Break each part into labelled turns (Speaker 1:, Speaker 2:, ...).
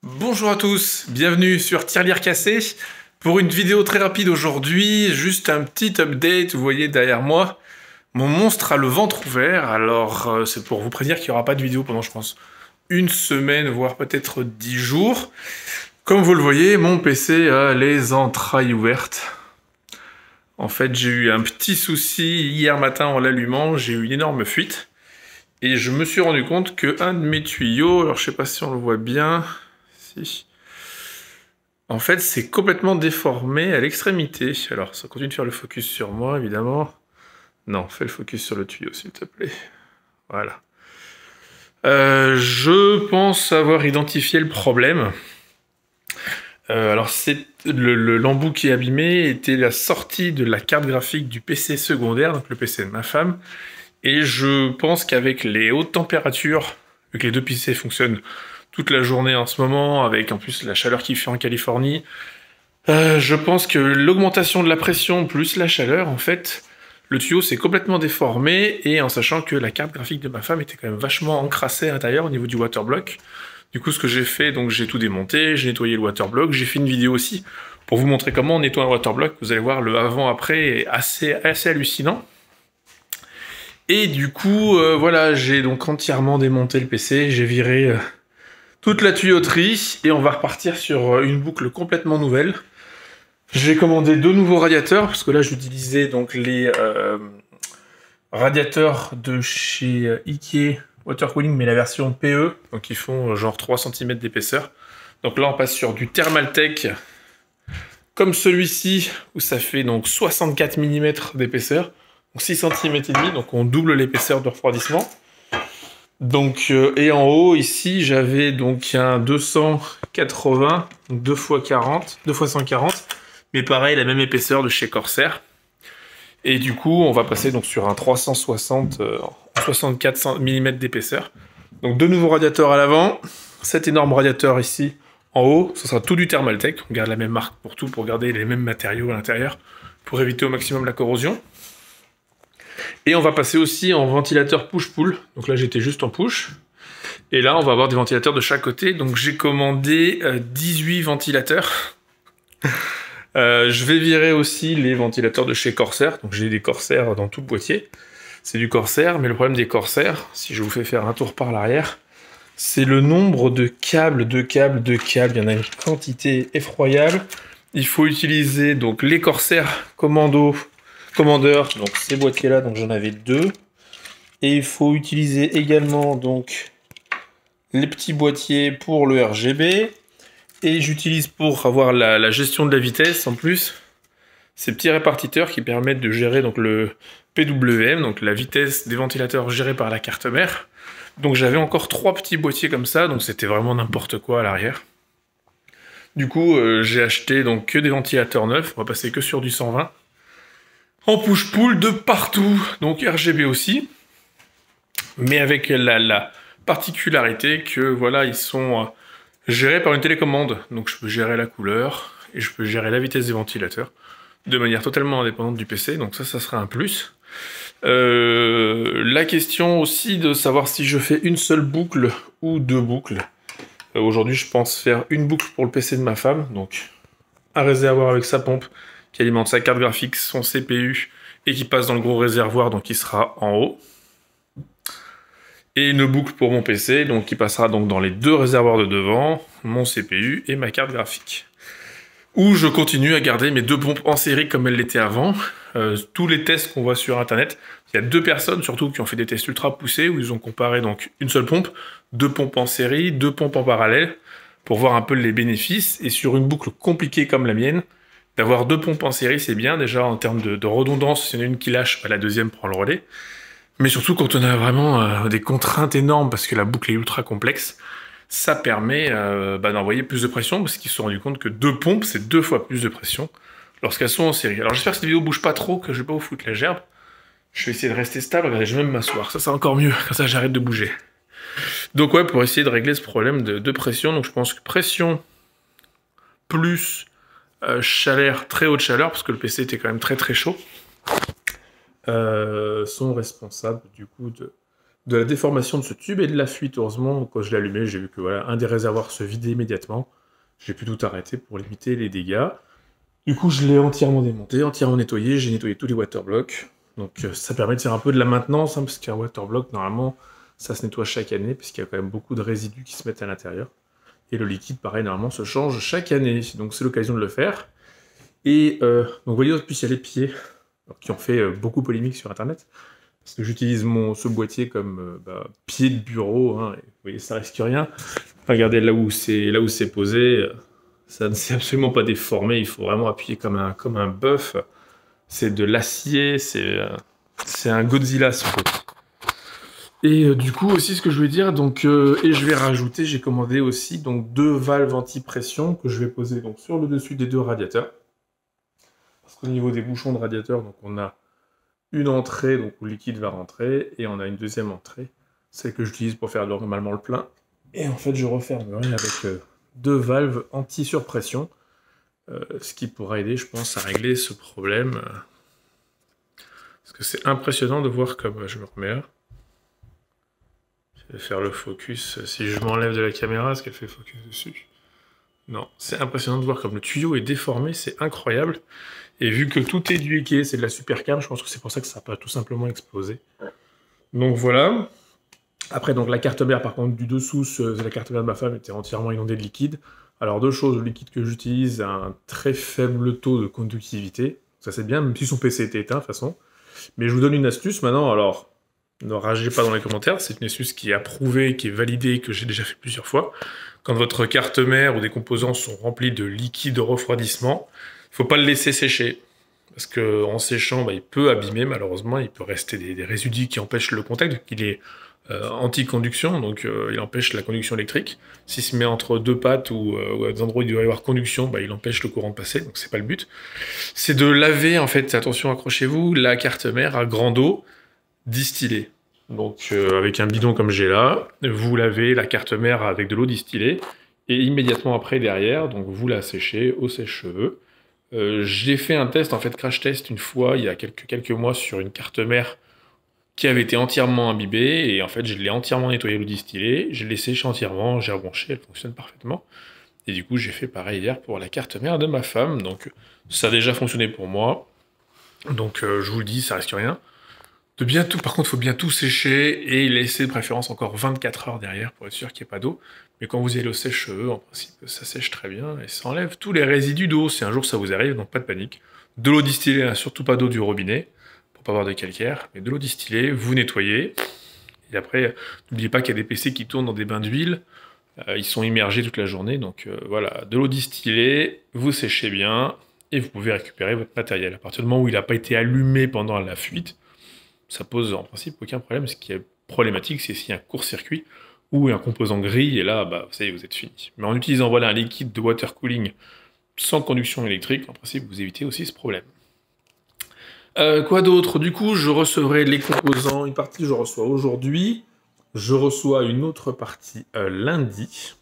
Speaker 1: Bonjour à tous, bienvenue sur Tirelire Cassé pour une vidéo très rapide aujourd'hui, juste un petit update. Vous voyez derrière moi, mon monstre a le ventre ouvert, alors c'est pour vous prévenir qu'il n'y aura pas de vidéo pendant, je pense, une semaine, voire peut-être 10 jours. Comme vous le voyez, mon PC a les entrailles ouvertes. En fait, j'ai eu un petit souci hier matin en l'allumant, j'ai eu une énorme fuite. Et je me suis rendu compte que un de mes tuyaux, alors je sais pas si on le voit bien, si... En fait, c'est complètement déformé à l'extrémité. Alors, ça continue de faire le focus sur moi, évidemment. Non, fais le focus sur le tuyau, s'il te plaît. Voilà. Je pense avoir identifié le problème. Alors, l'embout qui est abîmé était la sortie de la carte graphique du PC secondaire, donc le PC de ma femme. Et je pense qu'avec les hautes températures, vu que les deux PC fonctionnent toute la journée en ce moment, avec en plus la chaleur qu'il fait en Californie, je pense que l'augmentation de la pression plus la chaleur, en fait, le tuyau s'est complètement déformé, et en sachant que la carte graphique de ma femme était quand même vachement encrassée à l'intérieur au niveau du waterblock. Du coup, ce que j'ai fait, donc j'ai tout démonté, j'ai nettoyé le waterblock, j'ai fait une vidéo aussi pour vous montrer comment on nettoie un waterblock. Vous allez voir, le avant-après est assez hallucinant. Et du coup, voilà, j'ai donc entièrement démonté le PC, j'ai viré toute la tuyauterie, et on va repartir sur une boucle complètement nouvelle. J'ai commandé deux nouveaux radiateurs, parce que là j'utilisais donc les radiateurs de chez Ikea Water Cooling, mais la version PE, donc ils font genre 3 cm d'épaisseur. Donc là on passe sur du Thermaltake, comme celui-ci, où ça fait donc 64 mm d'épaisseur, donc 6 cm et demi, donc on double l'épaisseur de refroidissement. Donc, et en haut, ici, j'avais donc un 280, donc 2 x 40, 2 x 140, mais pareil, la même épaisseur de chez Corsair. Et du coup, on va passer donc sur un 360, 64 mm d'épaisseur. Donc deux nouveaux radiateurs à l'avant, cet énorme radiateur ici en haut, ce sera tout du Thermaltake. On garde la même marque pour tout, pour garder les mêmes matériaux à l'intérieur, pour éviter au maximum la corrosion. Et on va passer aussi en ventilateur push-pull. Donc là, j'étais juste en push. Et là, on va avoir des ventilateurs de chaque côté. Donc j'ai commandé 18 ventilateurs. Je vais virer aussi les ventilateurs de chez Corsair. Donc j'ai des Corsair dans tout le boîtier. C'est du Corsair, mais le problème des Corsair, si je vous fais faire un tour par l'arrière, c'est le nombre de câbles. Il y en a une quantité effroyable. Il faut utiliser donc les Corsair Commander, donc ces boîtiers là, donc j'en avais deux, et il faut utiliser également donc les petits boîtiers pour le RGB, et j'utilise pour avoir la gestion de la vitesse en plus ces petits répartiteurs qui permettent de gérer donc le PWM, donc la vitesse des ventilateurs gérée par la carte mère. Donc j'avais encore 3 petits boîtiers comme ça, donc c'était vraiment n'importe quoi à l'arrière. Du coup j'ai acheté donc que des ventilateurs neufs, on va passer que sur du 120. En push-pull de partout, donc RGB aussi, mais avec la particularité que voilà, ils sont gérés par une télécommande, donc je peux gérer la couleur et je peux gérer la vitesse des ventilateurs de manière totalement indépendante du PC, donc ça sera un plus. La question aussi de savoir si je fais une seule boucle ou deux boucles. Aujourd'hui, je pense faire une boucle pour le PC de ma femme, donc un réservoir avec sa pompe qui alimente sa carte graphique, son CPU, et qui passe dans le gros réservoir, donc qui sera en haut. Et une boucle pour mon PC, donc qui passera donc dans les deux réservoirs de devant, mon CPU et ma carte graphique. Où je continue à garder mes deux pompes en série comme elles l'étaient avant. Tous les tests qu'on voit sur internet, il y a deux personnes surtout qui ont fait des tests ultra poussés, où ils ont comparé donc une seule pompe, deux pompes en série, deux pompes en parallèle, pour voir un peu les bénéfices. Et sur une boucle compliquée comme la mienne, d'avoir deux pompes en série, c'est bien, déjà en termes de redondance, s'il y en a une qui lâche, la deuxième prend le relais. Mais surtout quand on a vraiment des contraintes énormes, parce que la boucle est ultra complexe, ça permet d'envoyer plus de pression, parce qu'ils se sont rendus compte que deux pompes, c'est 2 fois plus de pression lorsqu'elles sont en série. Alors j'espère que cette vidéo bouge pas trop, que je vais pas vous foutre la gerbe. Je vais essayer de rester stable, regardez, je vais même m'asseoir, ça c'est encore mieux, comme ça j'arrête de bouger. Donc ouais, pour essayer de régler ce problème de pression, donc je pense que pression plus chaleur, très haute chaleur, parce que le PC était quand même très chaud, sont responsables du coup de la déformation de ce tube et de la fuite. Heureusement, quand je l'ai allumé, j'ai vu que voilà, un des réservoirs se vidait immédiatement. J'ai pu tout arrêter pour limiter les dégâts. Du coup, je l'ai entièrement démonté, entièrement nettoyé. J'ai nettoyé tous les waterblocks. Donc ça permet de faire un peu de la maintenance, hein, parce qu'un waterblock, normalement, ça se nettoie chaque année, puisqu'il y a quand même beaucoup de résidus qui se mettent à l'intérieur. Et le liquide, pareil, normalement, se change chaque année. Donc c'est l'occasion de le faire. Et donc vous voyez, en plus, il y a les pieds, qui ont fait beaucoup polémique sur Internet. Parce que j'utilise ce boîtier comme pied de bureau, hein, et vous voyez, ça risque rien. Regardez là où c'est posé, ça ne s'est absolument pas déformé, il faut vraiment appuyer comme un bœuf. C'est de l'acier, c'est un Godzilla ce truc. Et du coup aussi ce que je voulais dire, donc et je vais rajouter, j'ai commandé aussi donc 2 valves anti-pression que je vais poser donc sur le dessus des 2 radiateurs. Parce qu'au niveau des bouchons de radiateur, donc on a une entrée donc où le liquide va rentrer, et on a une deuxième entrée, celle que j'utilise pour faire normalement le plein. Et en fait, je refermerai avec 2 valves anti-surpression, ce qui pourra aider, je pense, à régler ce problème. Parce que c'est impressionnant de voir comme je me remets là. Je vais faire le focus. Si je m'enlève de la caméra, est-ce qu'elle fait focus dessus? Non, c'est impressionnant de voir comme le tuyau est déformé, c'est incroyable. Et vu que tout est du Ikea, c'est de la Supercam, je pense que c'est pour ça que ça n'a pas tout simplement explosé. Donc voilà. Après, donc la carte mère, par contre, du dessous, la carte mère de ma femme était entièrement inondée de liquide. Alors deux choses, le liquide que j'utilise a un très faible taux de conductivité. Ça c'est bien, même si son PC était éteint de toute façon. Mais je vous donne une astuce maintenant, alors ne ragez pas dans les commentaires, c'est une astuce qui est approuvée, qui est validée, que j'ai déjà fait plusieurs fois. Quand votre carte mère ou des composants sont remplis de liquide de refroidissement, il ne faut pas le laisser sécher. Parce qu'en séchant, il peut abîmer, malheureusement, il peut rester des résidus qui empêchent le contact, qu'il est anti-conduction, donc il empêche la conduction électrique. S'il se met entre 2 pattes ou à des endroits où il doit y avoir conduction, il empêche le courant de passer, donc c'est pas le but. C'est de laver, en fait, attention, accrochez-vous, la carte mère à grande eau distillée. Donc avec un bidon comme j'ai là, vous lavez la carte mère avec de l'eau distillée, et immédiatement après, derrière, donc vous la séchez au sèche-cheveux. J'ai fait un test, en fait, crash test, une fois, il y a quelques mois, sur une carte mère qui avait été entièrement imbibée, et en fait, je l'ai entièrement nettoyé, l'eau distillée, je l'ai séché entièrement, j'ai rebranché, elle fonctionne parfaitement. Et du coup, j'ai fait pareil hier pour la carte mère de ma femme, donc ça a déjà fonctionné pour moi. Donc je vous le dis, ça risque rien. Par contre, il faut bien tout sécher, et laisser de préférence encore 24 heures derrière, pour être sûr qu'il n'y ait pas d'eau. Mais quand vous allez au sèche-cheveux, en principe, ça sèche très bien, et ça enlève tous les résidus d'eau, si un jour ça vous arrive, donc pas de panique. De l'eau distillée, hein, surtout pas d'eau du robinet, pour pas avoir de calcaire, mais de l'eau distillée, vous nettoyez. Et après, n'oubliez pas qu'il y a des PC qui tournent dans des bains d'huile, ils sont immergés toute la journée, donc voilà, de l'eau distillée, vous séchez bien, et vous pouvez récupérer votre matériel. À partir du moment où il n'a pas été allumé pendant la fuite, ça pose en principe aucun problème. Ce qui est problématique, c'est s'il y a un court-circuit ou un composant grille, et là, vous savez, vous êtes fini. Mais en utilisant un liquide de water cooling sans conduction électrique, en principe, vous évitez aussi ce problème. Quoi d'autre? Du coup, je recevrai les composants. Une partie, je reçois aujourd'hui. Je reçois une autre partie lundi.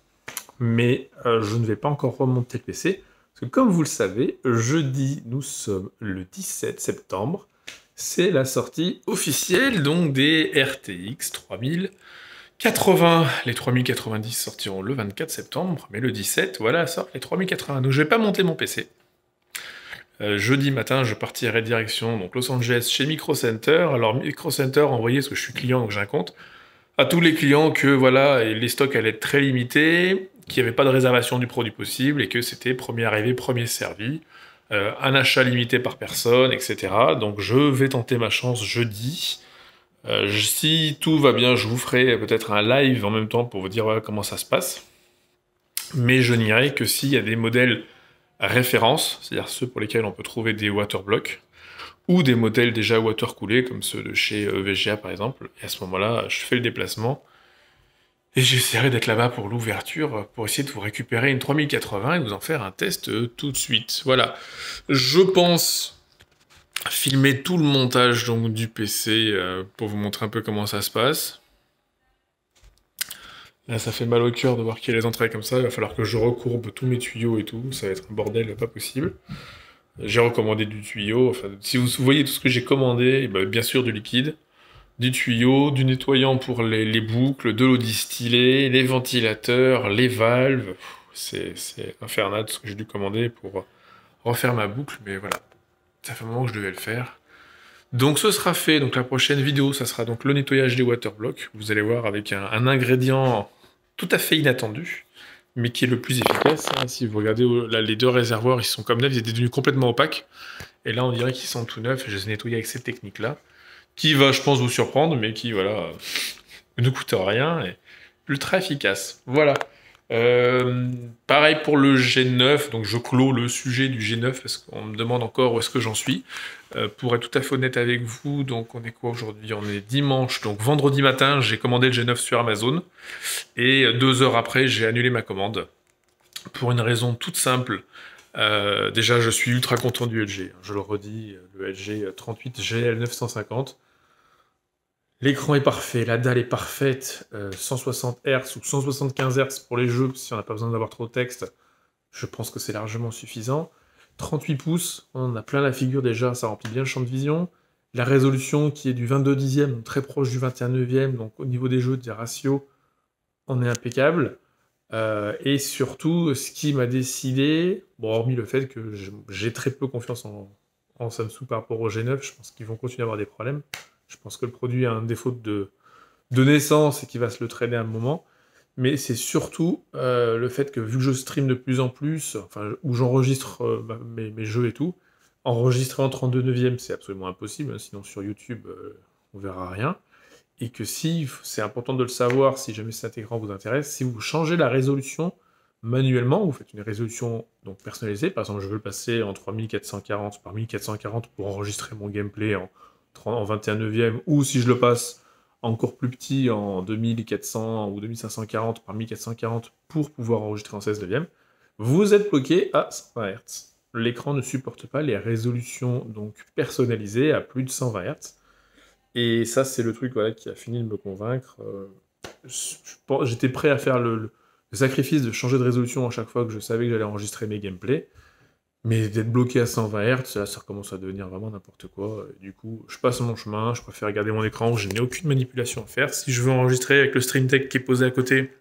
Speaker 1: Mais je ne vais pas encore remonter le PC. Parce que comme vous le savez, jeudi, nous sommes le 17 septembre. C'est la sortie officielle donc des RTX 3080. Les 3090 sortiront le 24 septembre, mais le 17, voilà, sortent les 3080. Donc je vais pas monter mon PC. Jeudi matin, je partirai direction donc Los Angeles chez Micro Center. Alors Micro Center, envoyé, parce que je suis client, donc j'ai un compte, à tous les clients que voilà, les stocks allaient être très limités, qu'il n'y avait pas de réservation du produit possible, et que c'était premier arrivé, premier servi. Un achat limité par personne, etc. Donc je vais tenter ma chance jeudi. Si tout va bien, je vous ferai peut-être un live en même temps pour vous dire voilà, comment ça se passe. Mais je n'irai que s'il y a des modèles références, c'est-à-dire ceux pour lesquels on peut trouver des waterblocks, ou des modèles déjà watercoolés, comme ceux de chez VGA par exemple. Et à ce moment-là, je fais le déplacement. Et j'essaierai d'être là-bas pour l'ouverture, pour essayer de vous récupérer une 3080 et vous en faire un test tout de suite. Voilà. Je pense filmer tout le montage donc, du PC pour vous montrer un peu comment ça se passe. Là, ça fait mal au cœur de voir qu'il y a les entrées comme ça. Il va falloir que je recourbe tous mes tuyaux et tout. Ça va être un bordel pas possible. J'ai recommandé du tuyau. Enfin, si vous voyez tout ce que j'ai commandé, bien sûr du liquide. du tuyau, du nettoyant pour les boucles, de l'eau distillée, les ventilateurs, les valves. C'est infernal ce que j'ai dû commander pour refaire ma boucle, mais voilà, ça fait un moment que je devais le faire. Donc ce sera fait, donc la prochaine vidéo, ça sera donc le nettoyage des waterblocks. Vous allez voir avec un ingrédient tout à fait inattendu, mais qui est le plus efficace. Hein. Si vous regardez là, les deux réservoirs, ils sont comme neufs, ils étaient devenus complètement opaques. Et là, on dirait qu'ils sont tout neufs, et je les ai nettoyés avec cette technique-là, qui va, je pense, vous surprendre, mais qui, voilà, ne coûte rien et ultra efficace. Voilà. Pareil pour le G9, donc je clôt le sujet du G9 parce qu'on me demande encore où est-ce que j'en suis. Pour être tout à fait honnête avec vous, donc on est quoi aujourd'hui? On est dimanche, donc vendredi matin, j'ai commandé le G9 sur Amazon et 2 heures après, j'ai annulé ma commande pour une raison toute simple. Déjà, je suis ultra content du LG. Je le redis, le LG 38 GL950. L'écran est parfait, la dalle est parfaite, 160 Hz ou 175 Hz pour les jeux, si on n'a pas besoin d'avoir trop de texte, je pense que c'est largement suffisant. 38 pouces, on a plein la figure déjà, ça remplit bien le champ de vision. La résolution qui est du 22 dixième, donc très proche du 21 neuvième, donc au niveau des jeux, des ratios, on est impeccable. Et surtout, ce qui m'a décidé, bon, hormis le fait que j'ai très peu confiance en Samsung par rapport au G9, je pense qu'ils vont continuer à avoir des problèmes. Je pense que le produit a un défaut de naissance et qu'il va se le traîner à un moment. Mais c'est surtout le fait que, vu que je stream de plus en plus, enfin, où j'enregistre mes jeux et tout, enregistrer en 32 neuvième, c'est absolument impossible, hein, sinon sur YouTube, on verra rien. Et que si, c'est important de le savoir, si jamais cet écran vous intéresse, si vous changez la résolution manuellement, vous faites une résolution donc personnalisée, par exemple je veux le passer en 3440 par 1440 pour enregistrer mon gameplay en 21 neuvième, ou si je le passe encore plus petit en 2400 ou 2540 par 1440 pour pouvoir enregistrer en 16 neuvième, vous êtes bloqué à 120 Hz. L'écran ne supporte pas les résolutions donc personnalisées à plus de 120 Hz. Et ça, c'est le truc voilà, qui a fini de me convaincre. J'étais prêt à faire le sacrifice de changer de résolution à chaque fois que je savais que j'allais enregistrer mes gameplays. Mais d'être bloqué à 120 Hz, là, ça recommence à devenir vraiment n'importe quoi. Et du coup, je passe mon chemin, je préfère garder mon écran où je n'ai aucune manipulation à faire. Si je veux enregistrer avec le Stream Deck qui est posé à côté,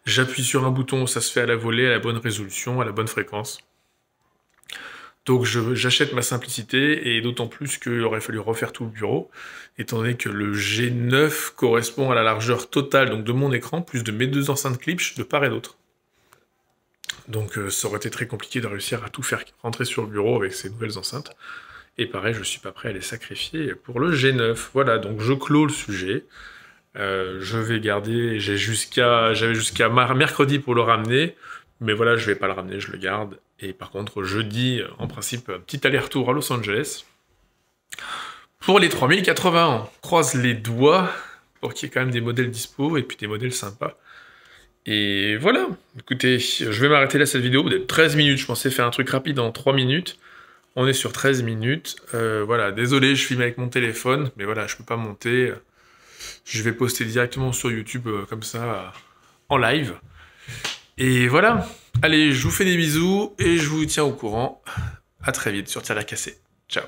Speaker 1: j'appuie sur un bouton, ça se fait à la volée, à la bonne résolution, à la bonne fréquence. Donc j'achète ma simplicité, et d'autant plus qu'il aurait fallu refaire tout le bureau, étant donné que le G9 correspond à la largeur totale donc de mon écran, plus de mes deux enceintes Klipsch de part et d'autre. Donc ça aurait été très compliqué de réussir à tout faire rentrer sur le bureau avec ces nouvelles enceintes. Et pareil, je suis pas prêt à les sacrifier pour le G9. Voilà, donc je clôt le sujet. Je vais garder, j'avais jusqu'à mercredi pour le ramener, mais voilà, je vais pas le ramener, je le garde. Et par contre, jeudi, en principe, un petit aller-retour à Los Angeles pour les 3080. On croise les doigts pour qu'il y ait quand même des modèles dispo et puis des modèles sympas. Et voilà, écoutez, je vais m'arrêter là cette vidéo, peut-être 13 minutes, je pensais faire un truc rapide en 3 minutes. On est sur 13 minutes, voilà, désolé, je filme avec mon téléphone, mais voilà, je peux pas monter. Je vais poster directement sur YouTube comme ça, en live. Et voilà, allez, je vous fais des bisous et je vous tiens au courant. À très vite sur Tire la Cassée. Ciao.